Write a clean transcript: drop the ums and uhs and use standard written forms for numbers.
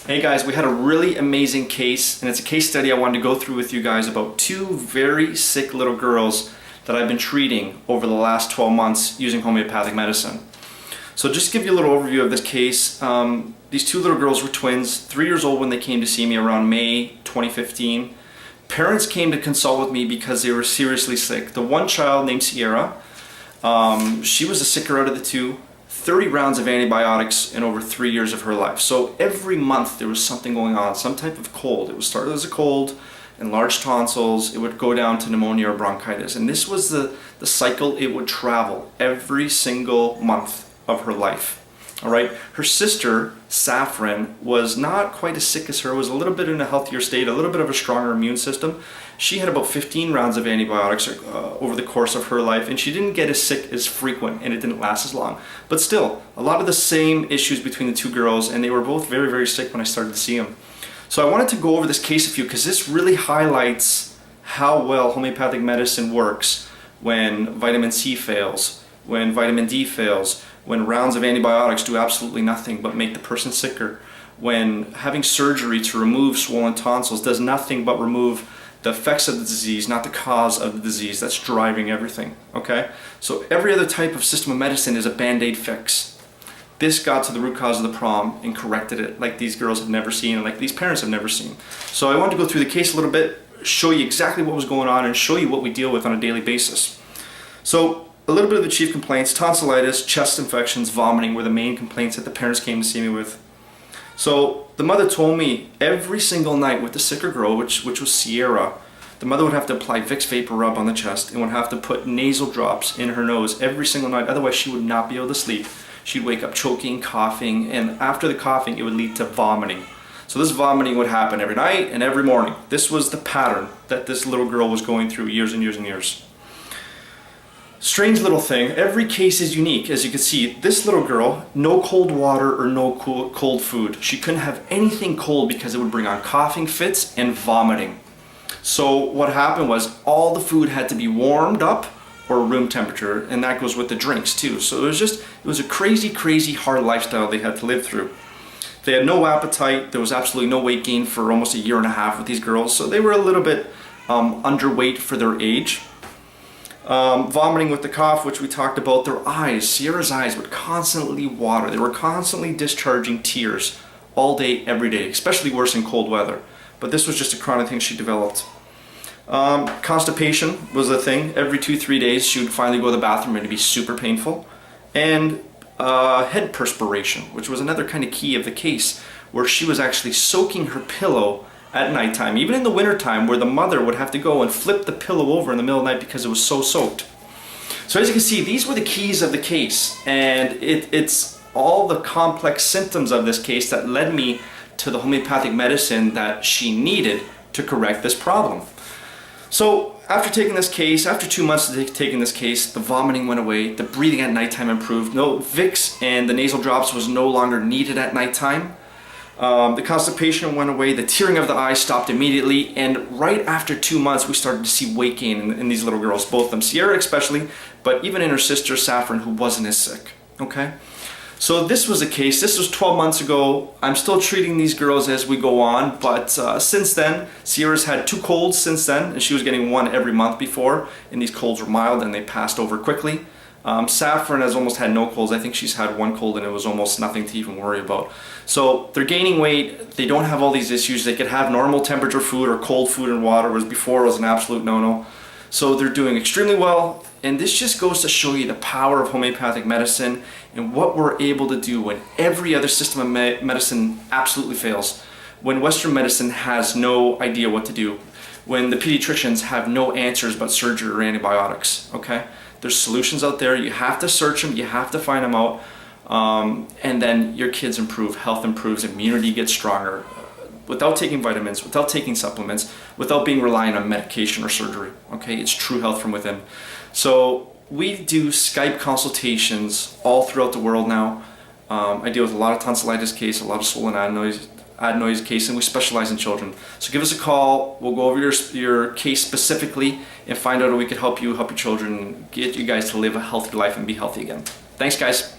Hey guys, we had a really amazing case, and it's a case study I wanted to go through with you guys about two very sick little girls that I've been treating over the last 12 months using homeopathic medicine. So just to give you a little overview of this case, these two little girls were twins, 3 years old when they came to see me around May 2015. Parents came to consult with me because they were seriously sick. The one child named Siarra, she was the sicker out of the two. 30 rounds of antibiotics in over 3 years of her life. So every month there was something going on, some type of cold. It would start as a cold, enlarged tonsils, it would go down to pneumonia or bronchitis. And this was the cycle it would travel every single month of her life. All right. Her sister, Saffron, was not quite as sick as her, was a little bit in a healthier state, a little bit of a stronger immune system. She had about 15 rounds of antibiotics over the course of her life, and she didn't get as sick as frequent, and it didn't last as long. But still, a lot of the same issues between the two girls, and they were both very, very sick when I started to see them. So I wanted to go over this case with you because this really highlights how well homeopathic medicine works when vitamin C fails, when vitamin D fails, when rounds of antibiotics do absolutely nothing but make the person sicker, when having surgery to remove swollen tonsils does nothing but remove the effects of the disease, not the cause of the disease that's driving everything, okay? So every other type of system of medicine is a band-aid fix. This got to the root cause of the problem and corrected it like these girls have never seen and like these parents have never seen. So I wanted to go through the case a little bit, show you exactly what was going on and show you what we deal with on a daily basis. So a little bit of the chief complaints: tonsillitis, chest infections, vomiting were the main complaints that the parents came to see me with. So the mother told me every single night with the sicker girl, which was Siarra, the mother would have to apply Vicks Vapor Rub on the chest and would have to put nasal drops in her nose every single night, otherwise she would not be able to sleep. She'd wake up choking, coughing, and after the coughing it would lead to vomiting. So this vomiting would happen every night and every morning. This was the pattern that this little girl was going through years and years and years. Strange little thing, every case is unique. As you can see, this little girl, no cold water or no cold food. She couldn't have anything cold because it would bring on coughing fits and vomiting. So what happened was all the food had to be warmed up or room temperature, and that goes with the drinks too. So it was a crazy hard lifestyle they had to live through. They had no appetite. There was absolutely no weight gain for almost a year and a half with these girls, so they were a little bit underweight for their age. Vomiting with the cough, which we talked about. Their eyes, Siarra's eyes would constantly water. They were constantly discharging tears all day, every day, especially worse in cold weather. But this was just a chronic thing she developed. Constipation was a thing. Every 2-3 days she would finally go to the bathroom and it'd be super painful. And head perspiration, which was another kind of key of the case, where she was actually soaking her pillow at nighttime, even in the wintertime, where the mother would have to go and flip the pillow over in the middle of the night because it was so soaked. So as you can see, these were the keys of the case, and it's all the complex symptoms of this case that led me to the homeopathic medicine that she needed to correct this problem. So after taking this case, after 2 months of taking this case, the vomiting went away, the breathing at nighttime improved, no Vicks and the nasal drops was no longer needed at nighttime. The constipation went away, the tearing of the eyes stopped immediately, and right after 2 months we started to see weight gain in these little girls, both of them, Siarra especially, but even in her sister Saffron, who wasn't as sick, okay? So this was a case, this was 12 months ago. I'm still treating these girls as we go on, but since then, Siarra's had 2 colds since then, and she was getting 1 every month before, and these colds were mild and they passed over quickly. Saffron has almost had no colds. I think she's had 1 cold and it was almost nothing to even worry about. So they're gaining weight, they don't have all these issues, they could have normal temperature food or cold food and water, whereas before it was an absolute no-no. So they're doing extremely well, and this just goes to show you the power of homeopathic medicine and what we're able to do when every other system of medicine absolutely fails. When Western medicine has no idea what to do. When the pediatricians have no answers but surgery or antibiotics, okay? There's solutions out there. You have to search them, you have to find them out, and then your kids improve, health improves, immunity gets stronger, without taking vitamins, without taking supplements, without being reliant on medication or surgery, okay? It's true health from within. So we do SKYPE consultations all throughout the world now. I deal with a lot of tonsillitis case, a lot of swollen adenoids case, and we specialize in children. So give us a call, we'll go over your case specifically and find out how we can help you, help your children, get you guys to live a healthy life and be healthy again. Thanks guys.